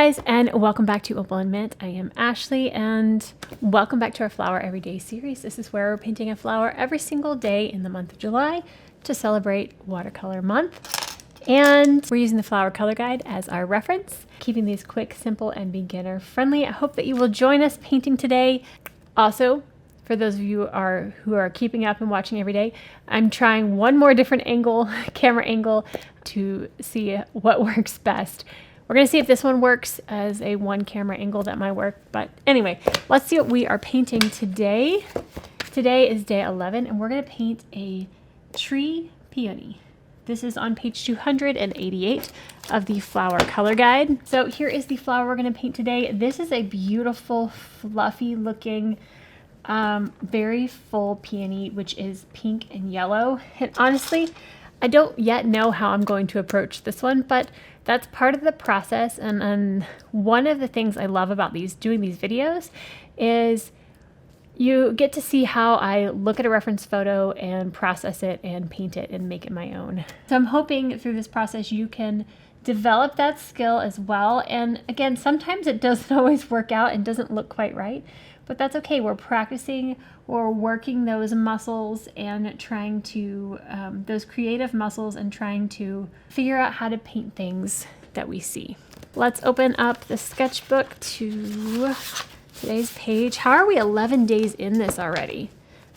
guys, and welcome back to Opal&Mint. I am Ashley, and welcome back to our Flower Everyday series. This is where we're painting a flower every single day in the month of July to celebrate Watercolor Month. And we're using the Flower Color Guide as our reference, keeping these quick, simple, and beginner friendly. I hope that you will join us painting today. Also, for those of you who are keeping up and watching every day, I'm trying one more different camera angle, to see what works best. We're going to see if this one works as a one camera angle. That might work. But anyway, let's see what we are painting today. Today is day 11, and we're going to paint a tree peony. This is on page 288 of the Flower Color Guide. So here is the flower we're going to paint today. This is a beautiful, fluffy looking, very full peony, which is pink and yellow. And honestly, I don't yet know how I'm going to approach this one, but that's part of the process. And one of the things I love about doing these videos is you get to see how I look at a reference photo and process it and paint it and make it my own. So I'm hoping through this process you can develop that skill as well. And again, sometimes it doesn't always work out and doesn't look quite right, but that's okay. We're practicing, we're working those muscles and trying to, those creative muscles, and trying to figure out how to paint things that we see. Let's open up the sketchbook to today's page. How are we 11 days in this already?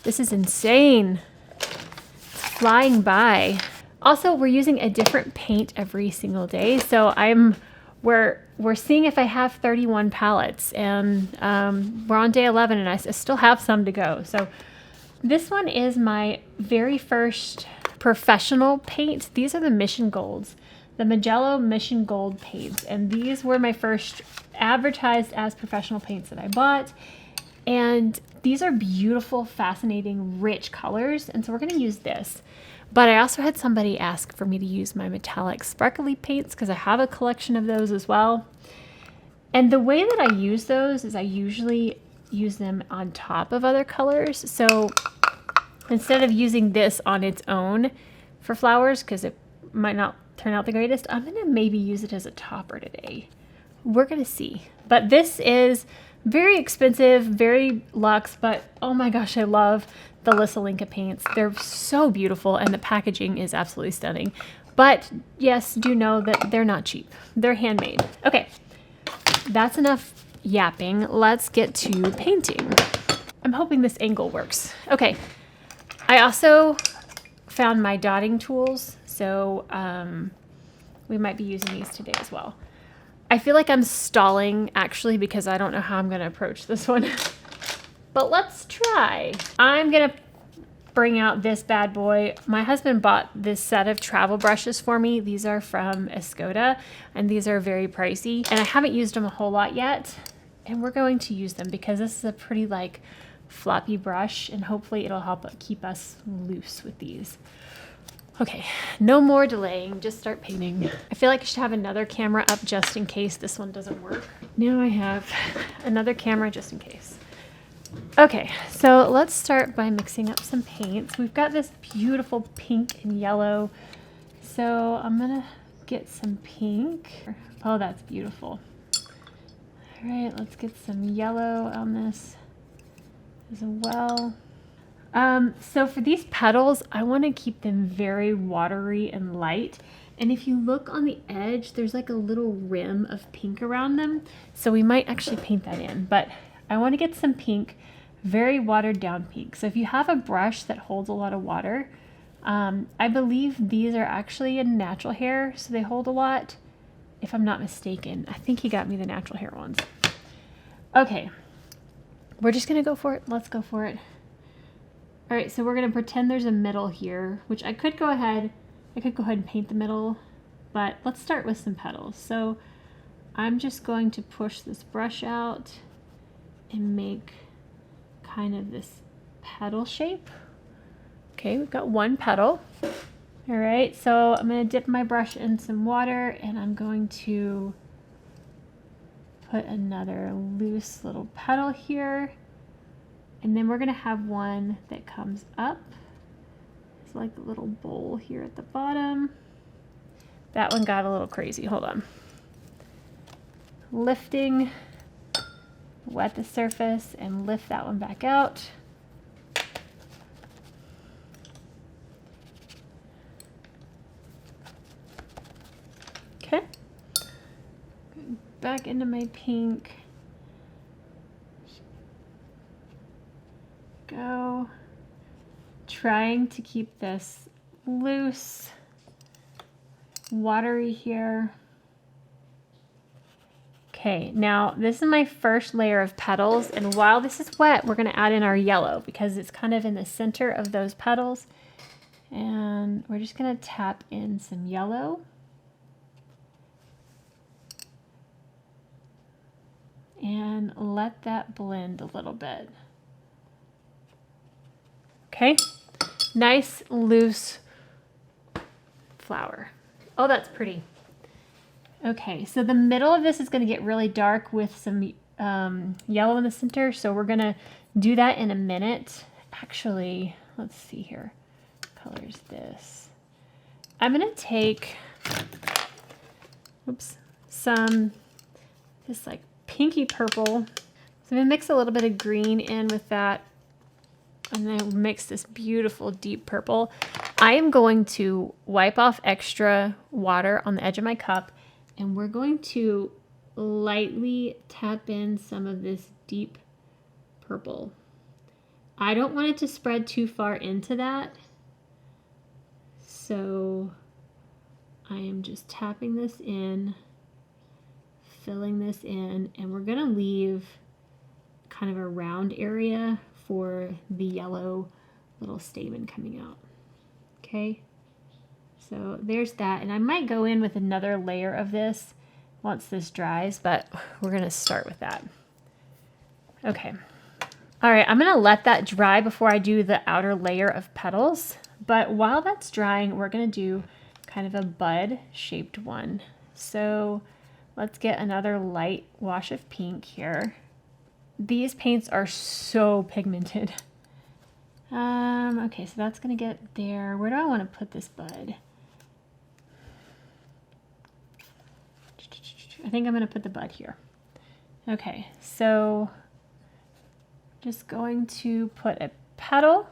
This is insane. It's flying by. Also, we're using a different paint every single day. So we're seeing if I have 31 palettes, and we're on day 11 and I still have some to go. So this one is my very first professional paint. These are the Mission Golds, the Magello Mission Gold paints. And these were my first advertised as professional paints that I bought. And these are beautiful, fascinating, rich colors. And so we're gonna use this. But I also had somebody ask for me to use my metallic sparkly paints because I have a collection of those as well. And the way that I use those is I usually use them on top of other colors. So instead of using this on its own for flowers, because it might not turn out the greatest, I'm gonna maybe use it as a topper today. We're gonna see. But this is very expensive, very luxe, but oh my gosh, I love the Lissalinka paints. They're so beautiful, and the packaging is absolutely stunning. But yes, do know that they're not cheap. They're handmade. Okay, that's enough yapping. Let's get to painting. I'm hoping this angle works. Okay, I also found my dotting tools, so we might be using these today as well. I feel like I'm stalling actually because I don't know how I'm gonna approach this one. But let's try. I'm gonna bring out this bad boy. My husband bought this set of travel brushes for me. These are from Escoda, and these are very pricey. And I haven't used them a whole lot yet. And we're going to use them because this is a pretty like floppy brush, and hopefully it'll help keep us loose with these. Okay, no more delaying, just start painting. I feel like I should have another camera up just in case this one doesn't work. Now I have another camera just in case. Okay, so let's start by mixing up some paints. We've got this beautiful pink and yellow. So I'm gonna get some pink. Oh, that's beautiful. All right, let's get some yellow on this as well. So for these petals, I want to keep them very watery and light. And if you look on the edge, there's like a little rim of pink around them. So we might actually paint that in, but I want to get some pink, very watered down pink. So if you have a brush that holds a lot of water, I believe these are actually a natural hair, so they hold a lot, if I'm not mistaken. I think he got me the natural hair ones. Okay, we're just gonna go for it. Let's go for it. All right, so we're gonna pretend there's a middle here, which I could go ahead and paint the middle, but let's start with some petals. So I'm just going to push this brush out and make kind of this petal shape. Okay, we've got one petal. All right, so I'm gonna dip my brush in some water, and I'm going to put another loose little petal here. And then we're gonna have one that comes up. It's like a little bowl here at the bottom. That one got a little crazy, hold on. lifting, wet the surface and lift that one back out. Okay, back into my pink. Go, trying to keep this loose, watery here. Okay, now this is my first layer of petals, and while this is wet, we're going to add in our yellow because it's kind of in the center of those petals. And we're just going to tap in some yellow. And let that blend a little bit. Okay, nice loose flower. Oh, that's pretty. Okay, so the middle of this is going to get really dark with some yellow in the center, so we're going to do that in a minute. Actually, let's see here. What color is this? I'm going to take, this like pinky purple. So I'm going to mix a little bit of green in with that, and then mix this beautiful deep purple. I am going to wipe off extra water on the edge of my cup, and we're going to lightly tap in some of this deep purple. I don't want it to spread too far into that, so I am just tapping this in, filling this in, and we're going to leave kind of a round area for the yellow little stamen coming out. Okay, so there's that, and I might go in with another layer of this once this dries, but we're gonna start with that. Okay, all right, I'm gonna let that dry before I do the outer layer of petals, but while that's drying, we're gonna do kind of a bud shaped one. So let's get another light wash of pink here. These paints are so pigmented. Okay, so that's gonna get there. Where do I want to put this bud? I think I'm gonna put the bud here. Okay, so just going to put a petal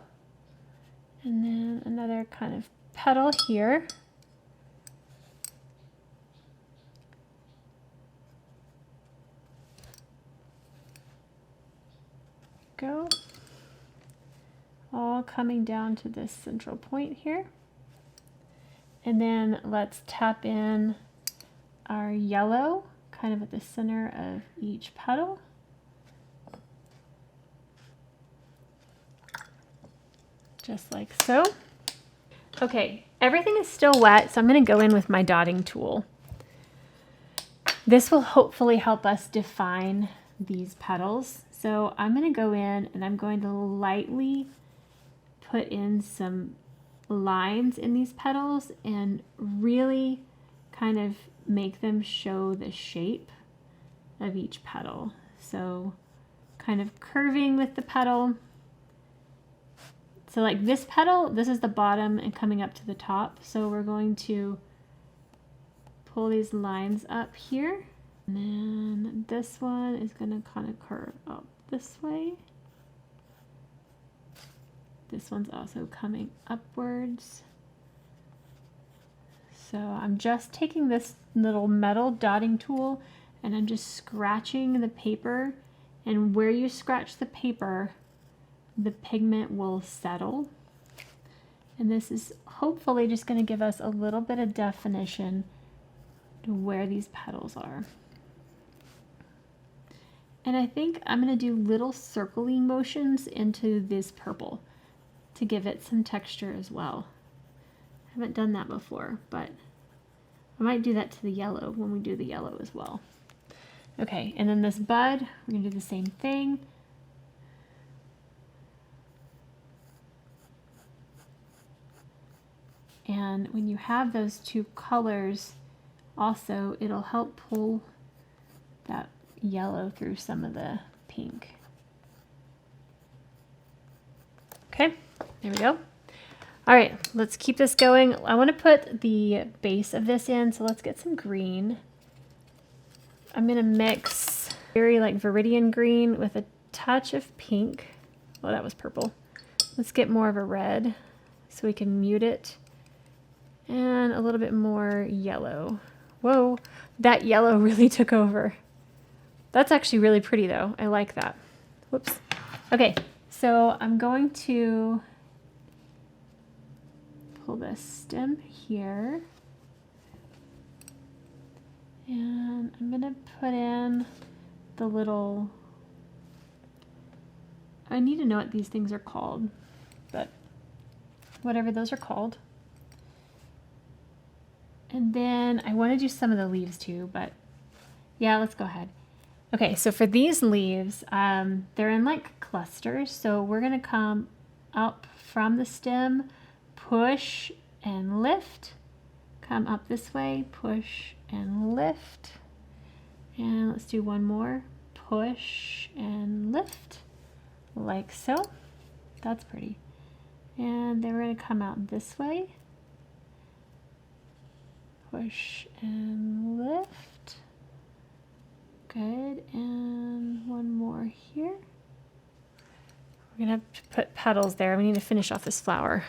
and then another kind of petal here. Go. All coming down to this central point here. And then let's tap in our yellow kind of at the center of each petal. Just like so. Okay, everything is still wet, so I'm going to go in with my dotting tool. This will hopefully help us define these petals. So I'm going to go in and I'm going to lightly put in some lines in these petals and really kind of make them show the shape of each petal. So kind of curving with the petal. So like this petal, this is the bottom and coming up to the top. So we're going to pull these lines up here. And then this one is going to kind of curve up this way. This one's also coming upwards. So I'm just taking this little metal dotting tool and I'm just scratching the paper, and where you scratch the paper, the pigment will settle. And this is hopefully just going to give us a little bit of definition to where these petals are. And I think I'm going to do little circling motions into this purple to give it some texture as well. I haven't done that before, but I might do that to the yellow when we do the yellow as well. Okay, and then this bud, we're going to do the same thing. And when you have those two colors, also it'll help pull that yellow through some of the pink. Okay, there we go. All right, let's keep this going. I want to put the base of this in, so let's get some green. I'm gonna mix very like viridian green with a touch of pink. Oh, that was purple. Let's get more of a red so we can mute it. And a little bit more yellow. Whoa, that yellow really took over. That's actually really pretty though. I like that. Whoops. Okay, so I'm going to pull this stem here. And I'm gonna put in the little, I need to know what these things are called, but whatever those are called. And then I want to do some of the leaves too, but yeah, let's go ahead. Okay, so for these leaves, they're in like clusters. So we're gonna come up from the stem, push and lift, come up this way, push and lift. And let's do one more, push and lift, like so. That's pretty. And then we're gonna come out this way, push and lift. Good, and one more here. We're gonna have to put petals there. We need to finish off this flower.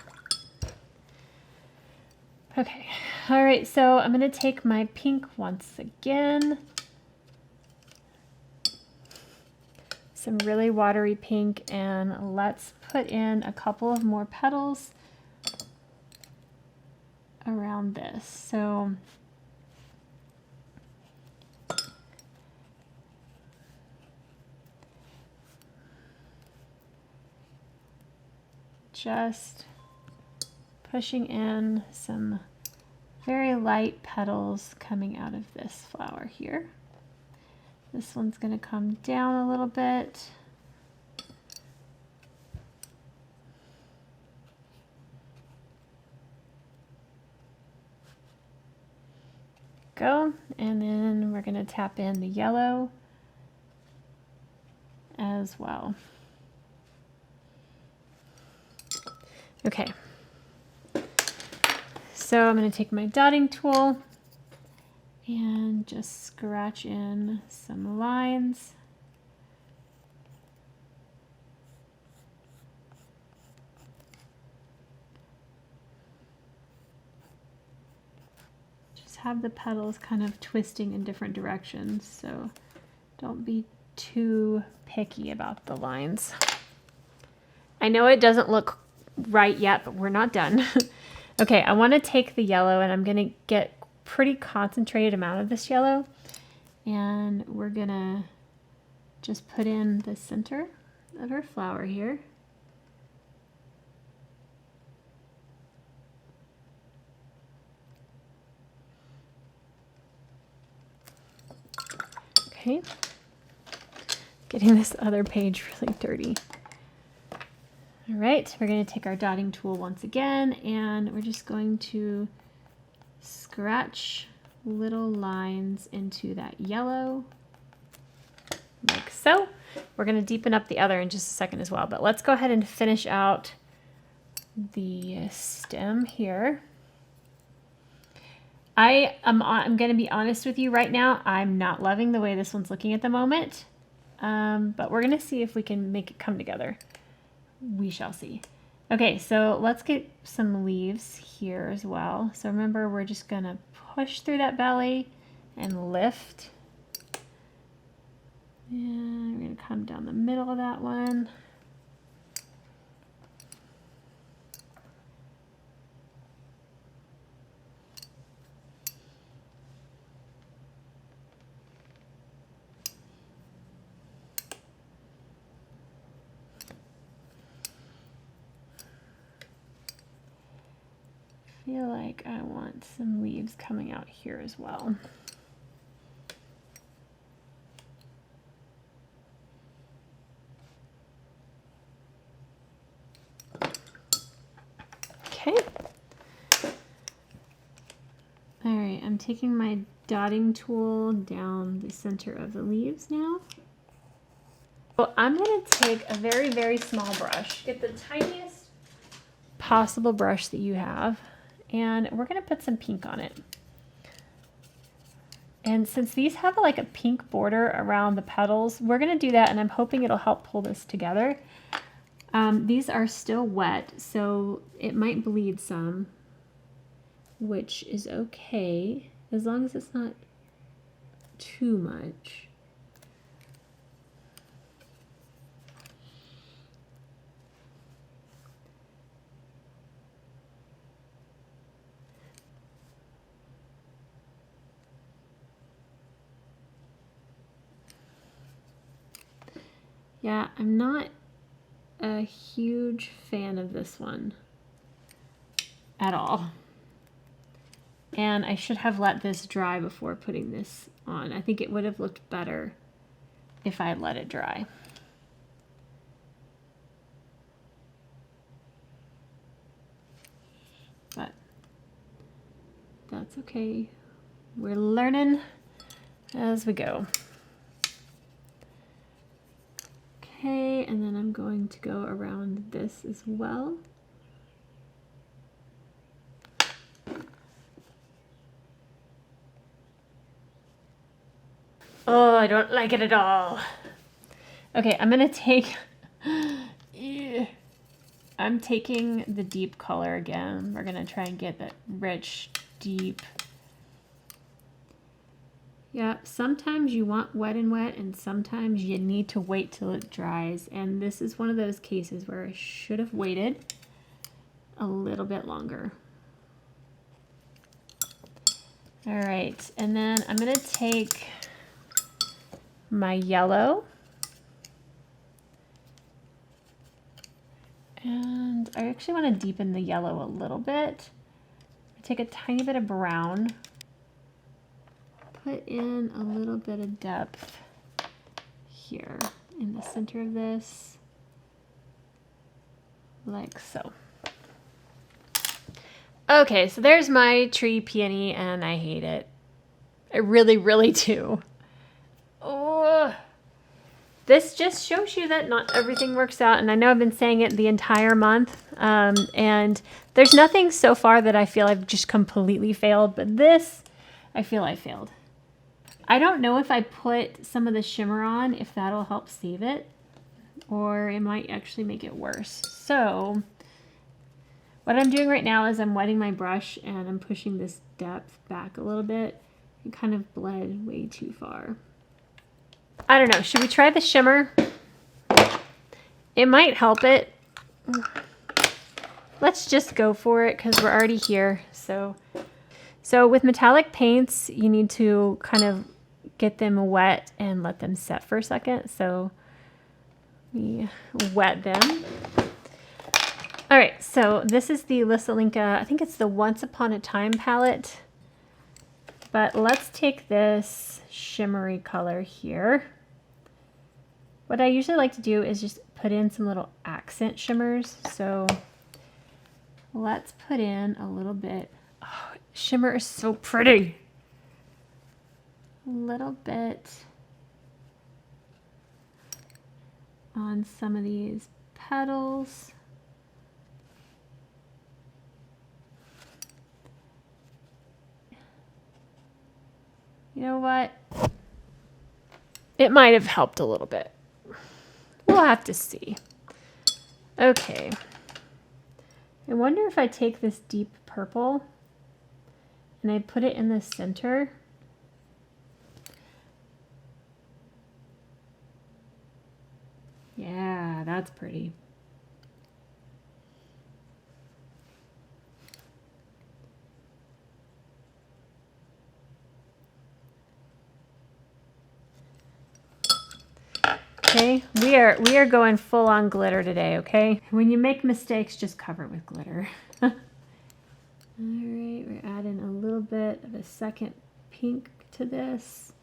Okay, all right, so I'm gonna take my pink once again. Some really watery pink, and let's put in a couple of more petals around this. So just pushing in some very light petals coming out of this flower here. This one's going to come down a little bit. Go, and then we're going to tap in the yellow as well. Okay, so I'm going to take my dotting tool and just scratch in some lines. Just have the petals kind of twisting in different directions, so don't be too picky about the lines. I know it doesn't look right yet, but we're not done. Okay, I want to take the yellow, and I'm going to get pretty concentrated amount of this yellow, and we're gonna just put in the center of our flower here. Okay, getting this other page really dirty. All right, we're going to take our dotting tool once again, and we're just going to scratch little lines into that yellow, like so. We're going to deepen up the other in just a second as well, but let's go ahead and finish out the stem here. I'm going to be honest with you right now. I'm not loving the way this one's looking at the moment, but we're going to see if we can make it come together. We shall see. Okay, so let's get some leaves here as well. So remember, we're just gonna push through that belly and lift. And we're gonna come down the middle of that one. I feel like I want some leaves coming out here as well. Okay. All right, I'm taking my dotting tool down the center of the leaves now. So I'm going to take a very, very small brush. Get the tiniest possible brush that you have. And we're going to put some pink on it. And since these have like a pink border around the petals, we're gonna do that, and I'm hoping it'll help pull this together. These are still wet, so it might bleed some, which is okay, as long as it's not too much. Yeah, I'm not a huge fan of this one at all. And I should have let this dry before putting this on. I think it would have looked better if I had let it dry. But that's okay. We're learning as we go. Okay, and then I'm going to go around this as well. Oh, I don't like it at all. Okay, I'm gonna take, I'm taking the deep color again. We're gonna try and get that rich, deep. Yeah, sometimes you want wet and sometimes you need to wait till it dries. And this is one of those cases where I should have waited a little bit longer. All right, and then I'm gonna take my yellow. And I actually want to deepen the yellow a little bit. Take a tiny bit of brown. Put in a little bit of depth here in the center of this, like so. Okay, so there's my tree peony, and I hate it. I really, really do. Oh, this just shows you that not everything works out, and I know I've been saying it the entire month, and there's nothing so far that I feel I've just completely failed, but this, I feel I failed. I don't know if I put some of the shimmer on, if that'll help save it, or it might actually make it worse. So what I'm doing right now is I'm wetting my brush and I'm pushing this depth back a little bit. It kind of bled way too far. I don't know, should we try the shimmer? It might help it. Let's just go for it because we're already here. So with metallic paints, you need to kind of get them wet and let them set for a second. So we wet them. All right, so this is the Lissalinka, I think it's the Once Upon a Time palette. But let's take this shimmery color here. What I usually like to do is just put in some little accent shimmers. So let's put in a little bit. Oh, shimmer is so pretty. A little bit on some of these petals. You know what? It might have helped a little bit. We'll have to see. Okay. I wonder if I take this deep purple and I put it in the center. Yeah, that's pretty. Okay, we are going full on glitter today, okay? When you make mistakes, just cover it with glitter. All right, we're adding a little bit of a second pink to this.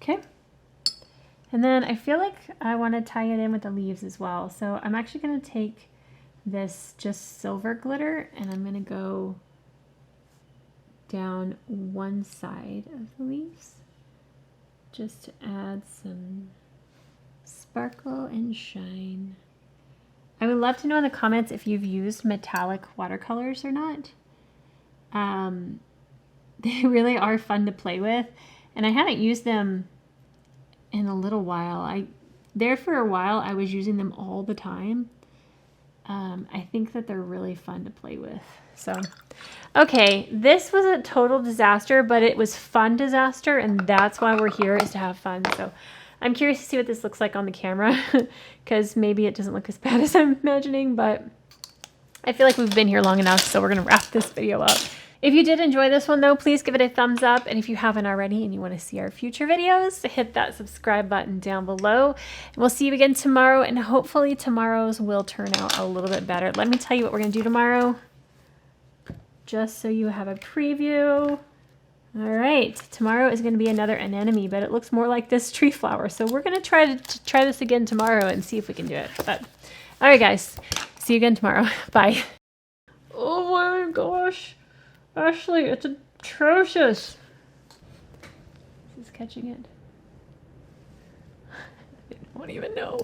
Okay. And then I feel like I want to tie it in with the leaves as well. So I'm actually going to take this just silver glitter and I'm going to go down one side of the leaves just to add some Sparkle and shine. I would love to know in the comments if you've used metallic watercolors or not. They really are fun to play with, and I haven't used them in a little while. There for a while I was using them all the time. I think that they're really fun to play with. So, okay, this was a total disaster, but it was fun disaster, and that's why we're here, is to have fun. So I'm curious to see what this looks like on the camera, because maybe it doesn't look as bad as I'm imagining, but I feel like we've been here long enough, so we're going to wrap this video up. If you did enjoy this one, though, please give it a thumbs up. And if you haven't already and you want to see our future videos, hit that subscribe button down below. And we'll see you again tomorrow, and hopefully tomorrow's will turn out a little bit better. Let me tell you what we're going to do tomorrow, just so you have a preview. All right, tomorrow is going to be another anemone, but it looks more like this tree flower. So we're going to try this again tomorrow and see if we can do it. But all right, guys, see you again tomorrow. Bye. Oh my gosh. Ashley, it's atrocious. This is catching it. I don't even know.